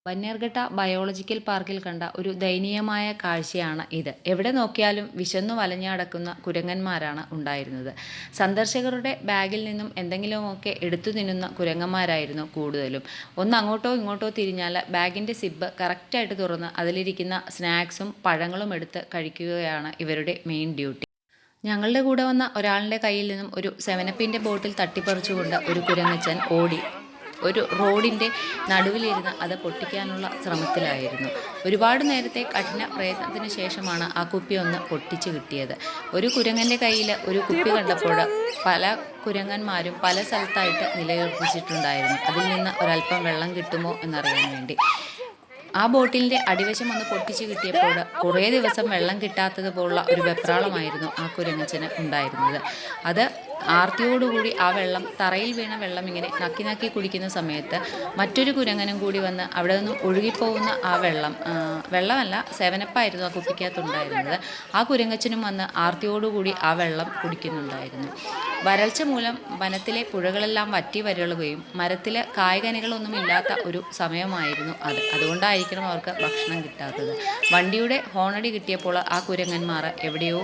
Bannerghatta biological പാർക്കിൽ കണ്ട ഒരു ദയനീയമായ കാഴ്ചയാണ് ഇത്. എവിടെ നോക്കിയാലും വിശന്നു വലഞ്ഞു നടക്കുന്ന കുരങ്ങന്മാരാണ് ഉണ്ടായിരുന്നത്. സന്ദർശകരുടെ ബാഗിൽ നിന്നും എന്തെങ്കിലുമൊക്കെ എടുത്തു തിന്നുന്ന കുരങ്ങന്മാരായിരുന്നു കൂടുതലും. ഒന്ന് അങ്ങോട്ടോ ഇങ്ങോട്ടോ തിരിഞ്ഞാൽ ബാഗിൻ്റെ സിബ്ബ് കറക്റ്റായിട്ട് തുറന്ന് അതിലിരിക്കുന്ന സ്നാക്സും പഴങ്ങളും എടുത്ത് കഴിക്കുകയാണ് ഇവരുടെ മെയിൻ ഡ്യൂട്ടി. ഞങ്ങളുടെ കൂടെ വന്ന ഒരാളുടെ കയ്യിൽ നിന്നും ഒരു സെവനപ്പിൻ്റെ ബോട്ടിൽ തട്ടിപ്പറിച്ചുകൊണ്ട് ഒരു കുരങ്ങച്ചൻ ഓടി ഒരു റോഡിൻ്റെ നടുവിലിരുന്ന് അത് പൊട്ടിക്കാനുള്ള ശ്രമത്തിലായിരുന്നു. ഒരുപാട് നേരത്തെ കഠിന പ്രയത്നത്തിന് ശേഷമാണ് ആ കുപ്പി ഒന്ന് പൊട്ടിച്ച് കിട്ടിയത്. ഒരു കുരങ്ങൻ്റെ കയ്യിൽ ഒരു കുപ്പി കണ്ടപ്പോൾ പല കുരങ്ങന്മാരും പല സ്ഥലത്തായിട്ട് നിലയുറപ്പിച്ചിട്ടുണ്ടായിരുന്നു. അതിൽ നിന്ന് ഒരല്പം വെള്ളം കിട്ടുമോ എന്നറിയാൻ വേണ്ടി. ആ ബോട്ടിലിൻ്റെ അടിവശം ഒന്ന് പൊട്ടിച്ച് കിട്ടിയപ്പോൾ കുറേ ദിവസം വെള്ളം കിട്ടാത്തതുപോലുള്ള ഒരു വെപ്രാളമായിരുന്നു ആ കുരങ്ങച്ചന് ഉണ്ടായിരുന്നത്. അത് ആർത്തിയോടുകൂടി ആ വെള്ളം, തറയിൽ വീണ വെള്ളം ഇങ്ങനെ നക്കി നക്കി കുടിക്കുന്ന സമയത്ത് മറ്റൊരു കുരങ്ങനും കൂടി വന്ന് അവിടെ നിന്നും ഒഴുകിപ്പോകുന്ന ആ വെള്ളമല്ല, സെവനപ്പായിരുന്നു ആ കുപ്പിക്കകത്തുണ്ടായിരുന്നത്. ആ കുരങ്ങച്ചനും വന്ന് ആർത്തിയോടുകൂടി ആ വെള്ളം കുടിക്കുന്നുണ്ടായിരുന്നു. വരൾച്ച മൂലം വനത്തിലെ പുഴകളെല്ലാം വറ്റി വരളുകയും മരത്തിൽ കായ്കനികളൊന്നും ഇല്ലാത്ത ഒരു സമയമായിരുന്നു അത്. അതുകൊണ്ടായിരിക്കണം അവർക്ക് ഭക്ഷണം കിട്ടാത്തത്. വണ്ടിയുടെ ഹോണടി കിട്ടിയപ്പോൾ ആ കുരങ്ങന്മാർ എവിടെയോ